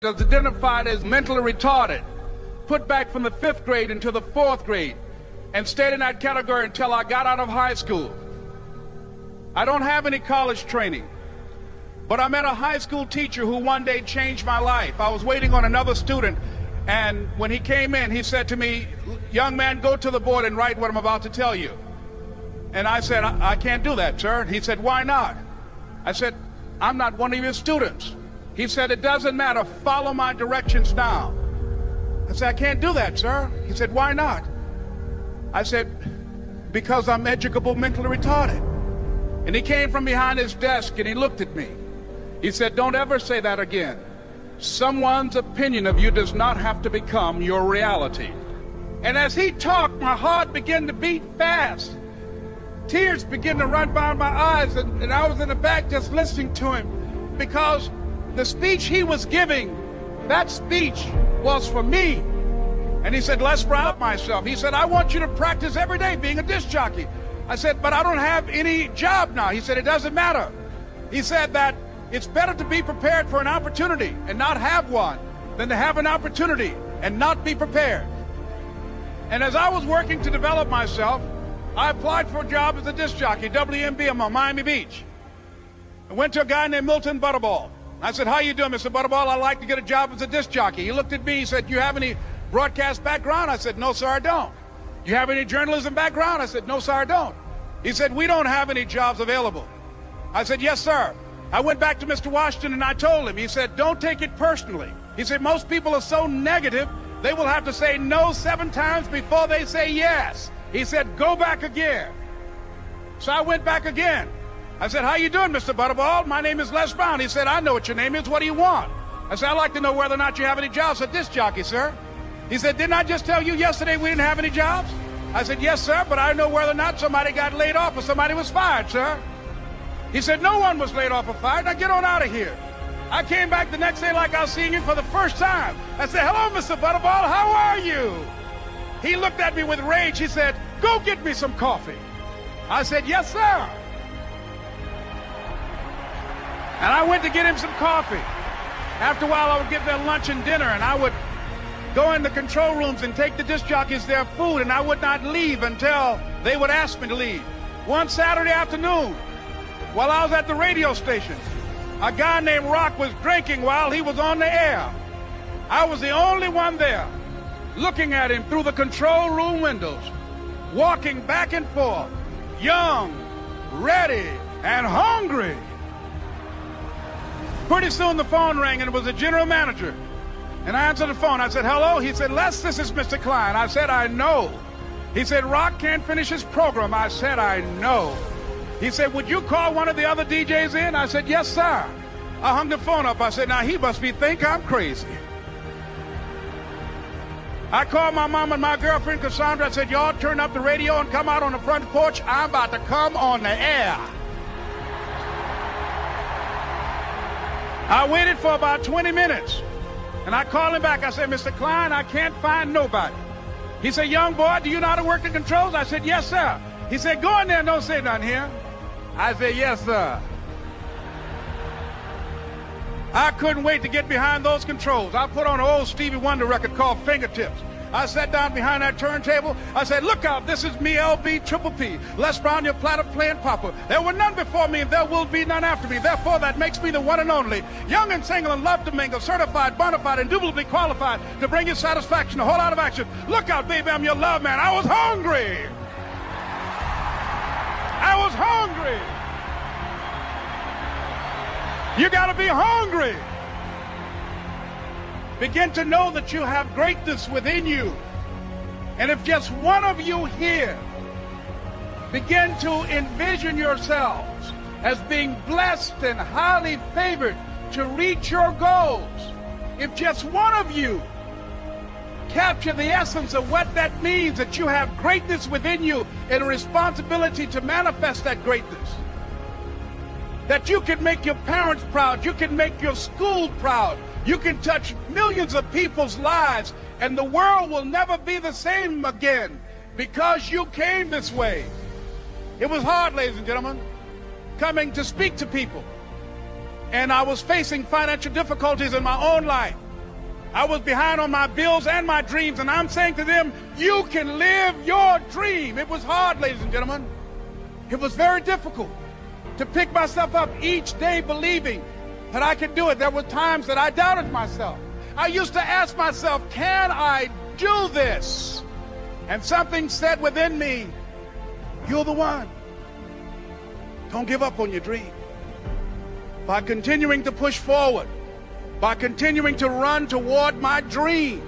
is identified as mentally retarded, put back from the 5th grade into the 4th grade, and stayed in that category until I got out of high school. I don't have any college training, but I met a high school teacher who one day changed my life. I was waiting on another student, and when he came in, he said to me, "Young man, go to the board and write what I'm about to tell you." And I said, I can't do that, sir. He said, "Why not?" I said, "I'm not one of your students." He said, "It doesn't matter. Follow my directions now." I said, "I can't do that, sir." He said, "Why not?" I said, "Because I'm educable mentally retarded." And he came from behind his desk and he looked at me. He said, "Don't ever say that again. Someone's opinion of you does not have to become your reality." And as he talked, my heart began to beat fast. Tears began to run down my eyes, and I was in the back just listening to him, because the speech he was giving, that speech was for me. And he said, "Let's proud myself." He said, "I want you to practice every day being a disc jockey." I said, "But I don't have any job now." He said, "It doesn't matter." He said that it's better to be prepared for an opportunity and not have one than to have an opportunity and not be prepared. And as I was working to develop myself, I applied for a job as a disc jockey, WMBM on Miami Beach. I went to a guy named Milton Butterball. I said, "How you doing, Mr. Butterball? I'd like to get a job as a disc jockey." He looked at me, he said, "Do you have any broadcast background?" I said, "No, sir, I don't." "Do you have any journalism background?" I said, "No, sir, I don't." He said, "We don't have any jobs available." I said, "Yes, sir." I went back to Mr. Washington and I told him. He said, "Don't take it personally." He said, "Most people are so negative, they will have to say no 7 times before they say yes." He said, "Go back again." So I went back again. I said, "How you doing, Mr. Butterball? My name is Les Brown." He said, "I know what your name is. What do you want?" I said, "I'd like to know whether or not you have any jobs as a disc jockey, sir." He said, "Didn't I just tell you yesterday we didn't have any jobs?" I said, "Yes, sir, but I know whether or not somebody got laid off or somebody was fired, sir." He said, "No one was laid off or fired. Now get on out of here." I came back the next day like I was seeing him for the first time. I said, "Hello, Mr. Butterball, how are you?" He looked at me with rage. He said, "Go get me some coffee." I said, "Yes, sir." And I went to get him some coffee. After a while, I would get their lunch and dinner, and I would go in the control rooms and take the disc jockeys their food, and I would not leave until they would ask me to leave. One Saturday afternoon, while I was at the radio station, a guy named Rock was drinking while he was on the air. I was the only one there, looking at him through the control room windows, walking back and forth, young, ready, and hungry. Pretty soon the phone rang, and it was the general manager. And I answered the phone. I said, "Hello?" He said, "Les, this is Mr. Klein." I said, "I know." He said, "Rock can't finish his program." I said, "I know." He said, "Would you call one of the other DJs in?" I said, "Yes, sir." I hung the phone up. I said, "Now he must think I'm crazy." I called my mom and my girlfriend, Cassandra. I said, "Y'all turn up the radio and come out on the front porch. I'm about to come on the air." I waited for about 20 minutes, and I called him back. I said, "Mr. Klein, I can't find nobody." He said, "Young boy, do you know how to work the controls?" I said, "Yes, sir." He said, "Go in there and don't say nothing here." I said, "Yes, sir." I couldn't wait to get behind those controls. I put on an old Stevie Wonder record called Fingertips. I sat down behind that turntable. I said, "Look out, this is me, LB Triple P, Les Brown, your platter playing papa. There were none before me, and there will be none after me. Therefore, that makes me the one and only. Young and single and love to mingle, certified, bona fide, indubitably qualified to bring you satisfaction, a whole lot of action. Look out, baby, I'm your love man." I was hungry. I was hungry. You got to be hungry. Begin to know that you have greatness within you. And if just one of you here begin to envision yourselves as being blessed and highly favored to reach your goals, if just one of you capture the essence of what that means, that you have greatness within you and a responsibility to manifest that greatness, that you can make your parents proud, you can make your school proud, you can touch millions of people's lives, and the world will never be the same again because you came this way. It was hard, ladies and gentlemen, coming to speak to people. And I was facing financial difficulties in my own life. I was behind on my bills and my dreams, and I'm saying to them, you can live your dream. It was hard, ladies and gentlemen. It was very difficult to pick myself up each day believing that I could do it. There were times that I doubted myself. I used to ask myself, can I do this? And something said within me, you're the one. Don't give up on your dream. By continuing to push forward, by continuing to run toward my dream,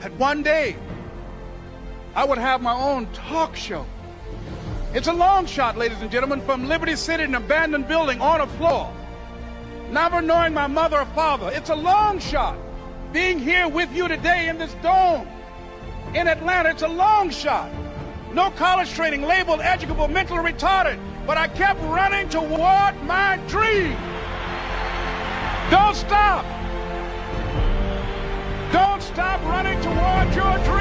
that one day I would have my own talk show. It's a long shot, ladies and gentlemen, from Liberty City, an abandoned building on a floor, never knowing my mother or father. It's a long shot. Being here with you today in this dome in Atlanta, it's a long shot. No college training, labeled educable, mentally retarded, but I kept running toward my dream. Don't stop. Don't stop running toward your dream.